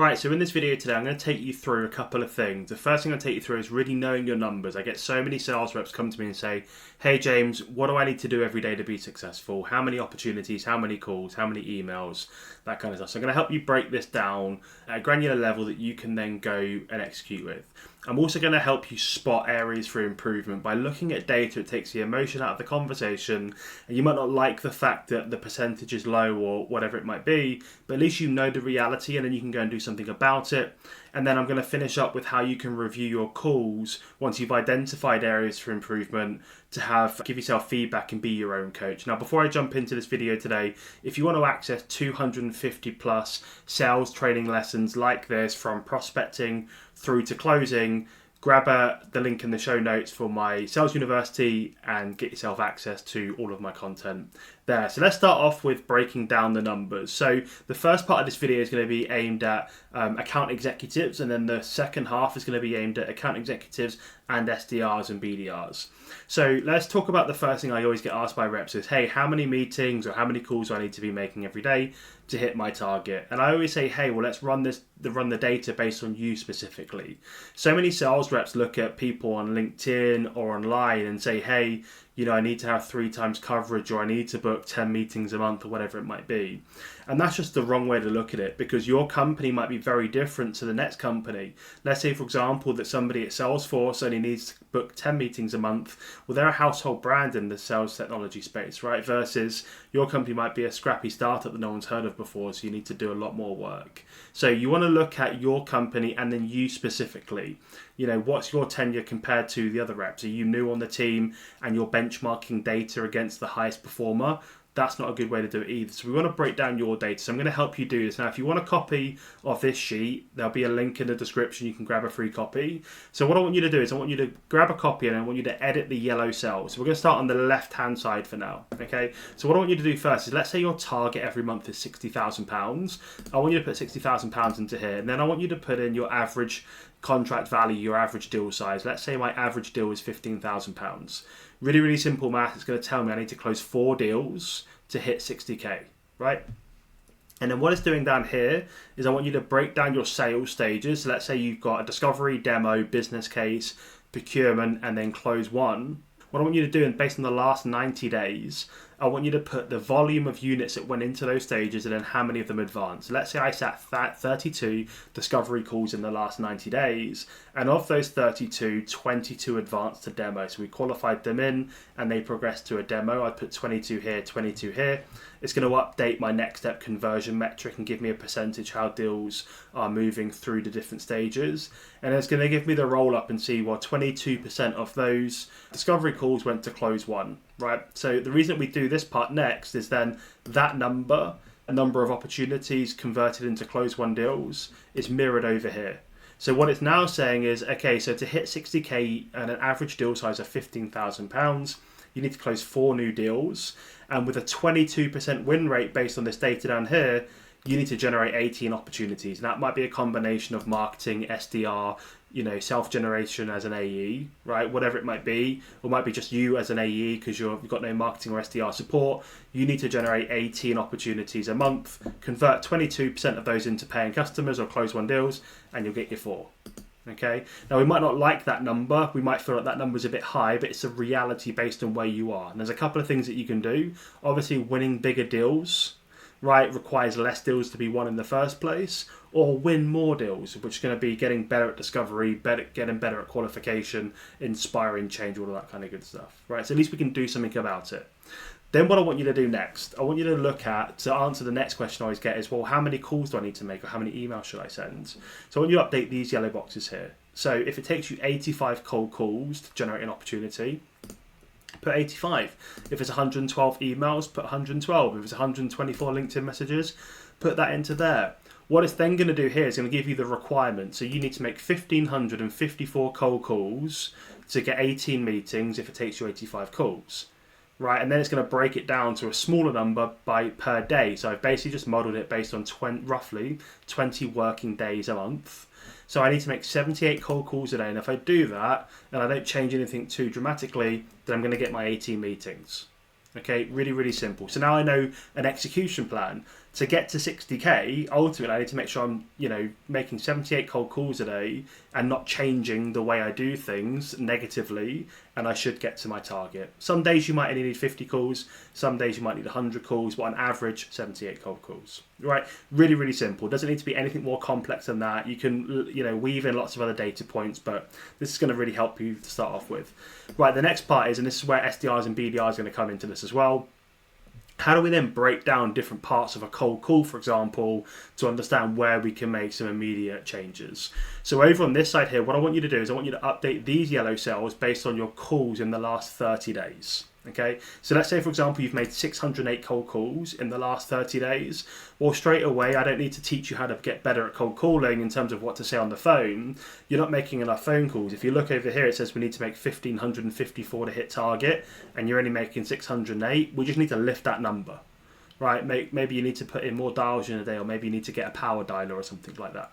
Alright, so in this video today, I'm going to take you through a couple of things. The first thing I'll take you through is really knowing your numbers. I get so many sales reps come to me and say, hey James, what do I need to do every day to be successful? How many opportunities, how many calls, how many emails, that kind of stuff. So I'm going to help you break this down at a granular level that you can then go and execute with. I'm also going to help you spot areas for improvement by looking at data. It takes the emotion out of the conversation, and you might not like the fact that the percentage is low or whatever it might be, but at least you know the reality and then you can go and do something about it. And then I'm going to finish up with how you can review your calls once you've identified areas for improvement to give yourself feedback and be your own coach. Now, before I jump into this video today, if you want to access 250 plus sales training lessons like this from prospecting through to closing, grab the link in the show notes for my Sales University and get yourself access to all of my content there. So let's start off with breaking down the numbers. So the first part of this video is going to be aimed at account executives, and then the second half is going to be aimed at account executives and SDRs and BDRs. So let's talk about the first thing I always get asked by reps is, hey, how many meetings or how many calls do I need to be making every day to hit my target? And I always say, hey, well, let's run the data based on you specifically. So many sales reps look at people on LinkedIn or online and say, hey, I need to have 3 times coverage, or I need to book 10 meetings a month, or whatever it might be. And that's just the wrong way to look at it, because your company might be very different to the next company. Let's say, for example, that somebody at Salesforce only needs to book 10 meetings a month. Well, they're a household brand in the sales technology space, right? Versus your company might be a scrappy startup that no one's heard of before, so you need to do a lot more work. So you want to look at your company and then you specifically. What's your tenure compared to the other reps? Are you new on the team and you're benchmarking data against the highest performer? That's not a good way to do it either. So we want to break down your data. So I'm going to help you do this. Now, if you want a copy of this sheet, there'll be a link in the description. You can grab a free copy. So what I want you to do is I want you to grab a copy and I want you to edit the yellow cells. So we're going to start on the left-hand side for now. Okay. So what I want you to do first is, let's say your target every month is £60,000. I want you to put £60,000 into here. And then I want you to put in your average contract value, your average deal size. Let's say my average deal is £15,000. Really, really simple math. It's going to tell me I need to close 4 deals to hit 60K, right? And then what it's doing down here is I want you to break down your sales stages. So let's say you've got a discovery, demo, business case, procurement, and then close 1. What I want you to do, and based on the last 90 days, I want you to put the volume of units that went into those stages and then how many of them advanced. So let's say I sat 32 discovery calls in the last 90 days, and of those 32, 22 advanced to demo. So we qualified them in and they progressed to a demo. I put 22 here, 22 here. It's going to update my next step conversion metric and give me a percentage how deals are moving through the different stages. And it's going to give me the roll up and see, well, 22% of those discovery calls went to close 1, right? So the reason we do this part next is then that number, a number of opportunities converted into close 1 deals, is mirrored over here. So what it's now saying is, okay, so to hit 60K and an average deal size of £15,000, you need to close 4 new deals. And with a 22% win rate based on this data down here, you need to generate 18 opportunities. And that might be a combination of marketing, SDR, self-generation as an AE, right? Whatever it might be. Or it might be just you as an AE because you've got no marketing or SDR support. You need to generate 18 opportunities a month, convert 22% of those into paying customers or close 1 deals, and you'll get your 4. Okay. Now, we might not like that number. We might feel like that number is a bit high, but it's a reality based on where you are. And there's a couple of things that you can do. Obviously, winning bigger deals, right, requires less deals to be won in the first place, or win more deals, which is going to be getting better at discovery, getting better at qualification, inspiring change, all of that kind of good stuff, right? So at least we can do something about it. Then what I want you to do next, I want you to look at, to answer the next question I always get is, well, how many calls do I need to make, or how many emails should I send? So I want you to update these yellow boxes here. So if it takes you 85 cold calls to generate an opportunity, put 85. If it's 112 emails, put 112. If it's 124 LinkedIn messages, put that into there. What it's then going to do here is going to give you the requirement. So you need to make 1,554 cold calls to get 18 meetings if it takes you 85 calls. Right, and then it's going to break it down to a smaller number per day. So I've basically just modeled it based on roughly 20 working days a month. So I need to make 78 cold calls a day. And if I do that, and I don't change anything too dramatically, then I'm going to get my 18 meetings. Okay, really, really simple. So now I know an execution plan. To get to 60k, ultimately I need to make sure I'm, making 78 cold calls a day and not changing the way I do things negatively, and I should get to my target. Some days you might only need 50 calls, some days you might need 100 calls, but on average 78 cold calls. Right? Really, really simple. Doesn't need to be anything more complex than that. You can, weave in lots of other data points, but this is going to really help you to start off with. Right, the next part is, and this is where SDRs and BDRs are going to come into this as well, how do we then break down different parts of a cold call, for example, to understand where we can make some immediate changes? So over on this side here, what I want you to do is I want you to update these yellow cells based on your calls in the last 30 days. Okay, so let's say, for example, you've made 608 cold calls in the last 30 days. Well, straight away, I don't need to teach you how to get better at cold calling in terms of what to say on the phone. You're not making enough phone calls. If you look over here, it says we need to make 1,554 to hit target, and you're only making 608. We just need to lift that number, right? Maybe you need to put in more dials in a day, or maybe you need to get a power dialer or something like that.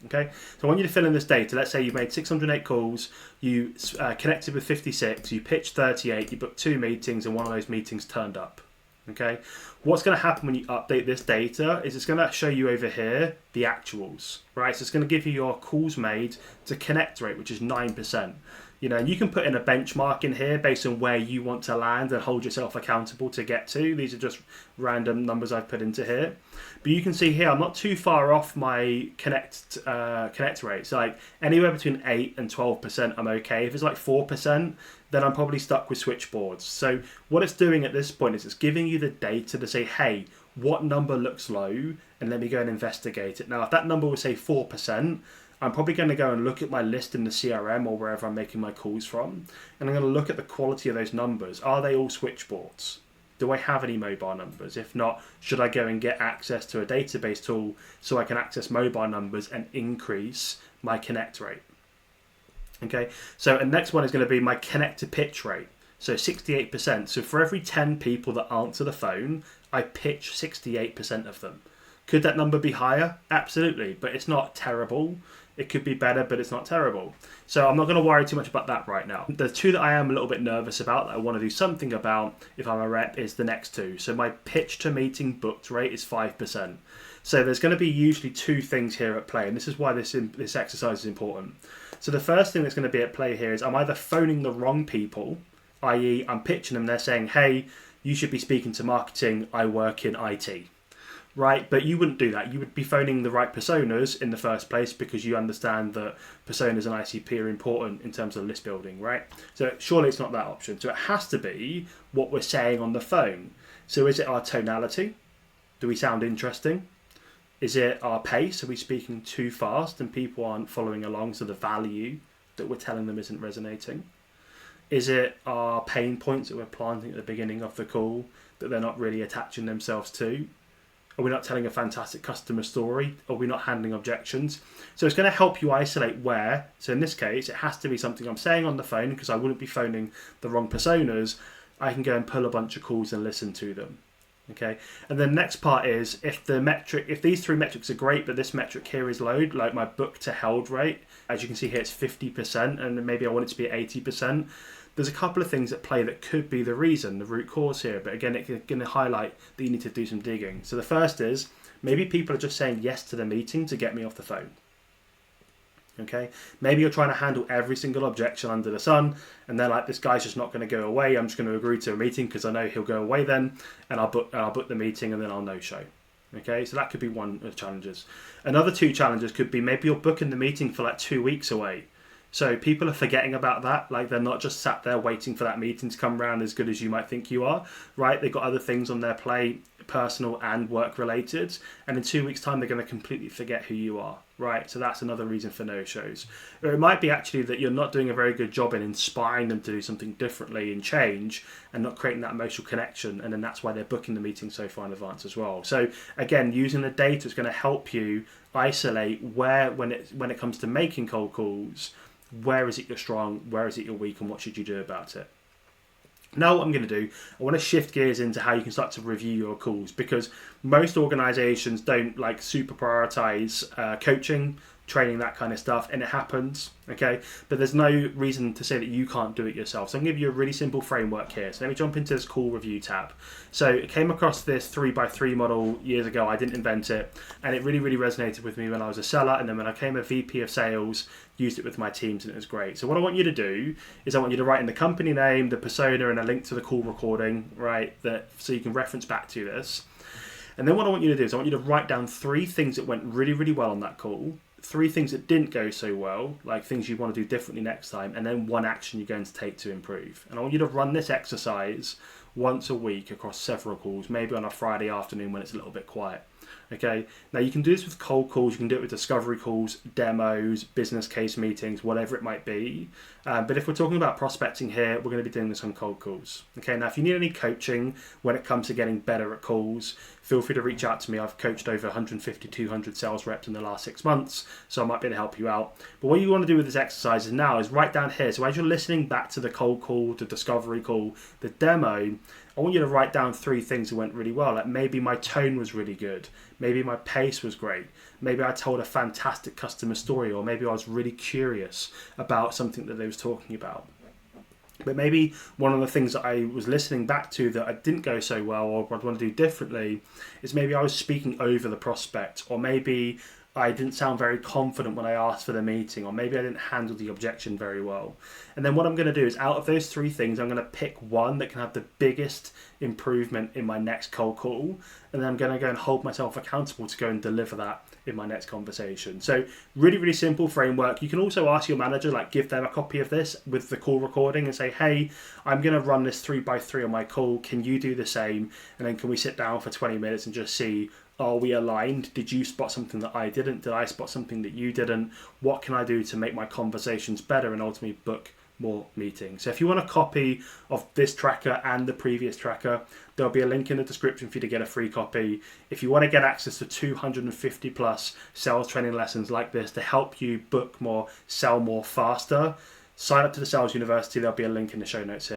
Okay, so I want you to fill in this data. Let's say you've made 608 calls, you connected with 56, you pitched 38, you booked 2 meetings, and one of those meetings turned up. Okay, what's going to happen when you update this data is it's going to show you over here the actuals, right? So it's going to give you your calls made to connect rate, which is 9%. And you can put in a benchmark in here based on where you want to land and hold yourself accountable to get to. These are just random numbers I've put into here. But you can see here, I'm not too far off my connect rate. So like anywhere between 8 and 12%, I'm okay. If it's like 4%, then I'm probably stuck with switchboards. So what it's doing at this point is it's giving you the data to say, hey, what number looks low? And let me go and investigate it. Now, if that number was say 4%, I'm probably going to go and look at my list in the CRM or wherever I'm making my calls from, and I'm going to look at the quality of those numbers. Are they all switchboards? Do I have any mobile numbers? If not, should I go and get access to a database tool so I can access mobile numbers and increase my connect rate? Okay, so the next one is going to be my connect to pitch rate. So 68%. So for every 10 people that answer the phone, I pitch 68% of them. Could that number be higher? Absolutely, but it's not terrible. It could be better, but it's not terrible. So I'm not going to worry too much about that right now. The two that I am a little bit nervous about, that I want to do something about if I'm a rep, is the next two. So my pitch to meeting booked rate is 5%. So there's going to be usually two things here at play, and this is why this exercise is important. So the first thing that's going to be at play here is I'm either phoning the wrong people, i.e. I'm pitching them, they're saying, hey, you should be speaking to marketing, I work in IT. Right, but you wouldn't do that. You would be phoning the right personas in the first place because you understand that personas and ICP are important in terms of list building, right? So surely it's not that option. So it has to be what we're saying on the phone. So is it our tonality? Do we sound interesting? Is it our pace? Are we speaking too fast and people aren't following along, so the value that we're telling them isn't resonating? Is it our pain points that we're planting at the beginning of the call that they're not really attaching themselves to? Are we not telling a fantastic customer story? Are we not handling objections? So it's going to help you isolate where. So in this case, it has to be something I'm saying on the phone because I wouldn't be phoning the wrong personas. I can go and pull a bunch of calls and listen to them. Okay. And the next part is if these three metrics are great, but this metric here is low, like my book to held rate, as you can see here, it's 50%, and maybe I want it to be 80%. There's a couple of things at play that could be the reason, the root cause here, but again, it's going to highlight that you need to do some digging. So the first is, maybe people are just saying yes to the meeting to get me off the phone. Okay, maybe you're trying to handle every single objection under the sun, and they're like, this guy's just not going to go away, I'm just going to agree to a meeting because I know he'll go away then, and I'll book the meeting and then I'll no-show. Okay, so that could be one of the challenges. Another two challenges could be maybe you're booking the meeting for like 2 weeks away. So people are forgetting about that. Like they're not just sat there waiting for that meeting to come around as good as you might think you are, right? They've got other things on their plate, personal and work related. And in 2 weeks' time, they're going to completely forget who you are, right? So that's another reason for no-shows. Or it might be actually that you're not doing a very good job in inspiring them to do something differently and change and not creating that emotional connection. And then that's why they're booking the meeting so far in advance as well. So again, using the data is going to help you isolate where, when it comes to making cold calls, where is it you're strong, where is it you're weak, and what should you do about it? Now what I'm going to do, I want to shift gears into how you can start to review your calls, because most organisations don't like super prioritise coaching, training, that kind of stuff, and it happens, okay? But there's no reason to say that you can't do it yourself. So I'm going to give you a really simple framework here. So let me jump into this call review tab. So I came across this 3x3 model years ago. I didn't invent it, and it really, really resonated with me when I was a seller, and then when I became a VP of sales, used it with my teams, and it was great. So what I want you to do is I want you to write in the company name, the persona, and a link to the call recording, right? So you can reference back to this. And then what I want you to do is I want you to write down 3 things that went really, really well on that call, 3 things that didn't go so well, like things you want to do differently next time, and then 1 action you're going to take to improve. And I want you to run this exercise once a week across several calls, maybe on a Friday afternoon when it's a little bit quiet. Okay, now you can do this with cold calls, you can do it with discovery calls, demos, business case meetings, whatever it might be. But if we're talking about prospecting here, we're going to be doing this on cold calls. Okay, now if you need any coaching when it comes to getting better at calls, feel free to reach out to me. I've coached over 150, 200 sales reps in the last 6 months, so I might be able to help you out. But what you want to do with this exercise is now is write down here. So as you're listening back to the cold call, the discovery call, the demo, I want you to write down 3 things that went really well. Like maybe my tone was really good. Maybe my pace was great. Maybe I told a fantastic customer story, or maybe I was really curious about something that they was talking about. But maybe one of the things that I was listening back to that I didn't go so well, or I'd want to do differently, is maybe I was speaking over the prospect, or maybe I didn't sound very confident when I asked for the meeting, or maybe I didn't handle the objection very well. And then what I'm going to do is out of those 3 things, I'm going to pick one that can have the biggest improvement in my next cold call. And then I'm going to go and hold myself accountable to go and deliver that in my next conversation. So really, really simple framework. You can also ask your manager, like give them a copy of this with the call recording and say, hey, I'm going to run this 3x3 on my call. Can you do the same? And then can we sit down for 20 minutes and just see, are we aligned? Did you spot something that I didn't? Did I spot something that you didn't? What can I do to make my conversations better and ultimately book more meetings? So if you want a copy of this tracker and the previous tracker, there'll be a link in the description for you to get a free copy. If you want to get access to 250 plus sales training lessons like this to help you book more, sell more faster, sign up to the Sales University. There'll be a link in the show notes here.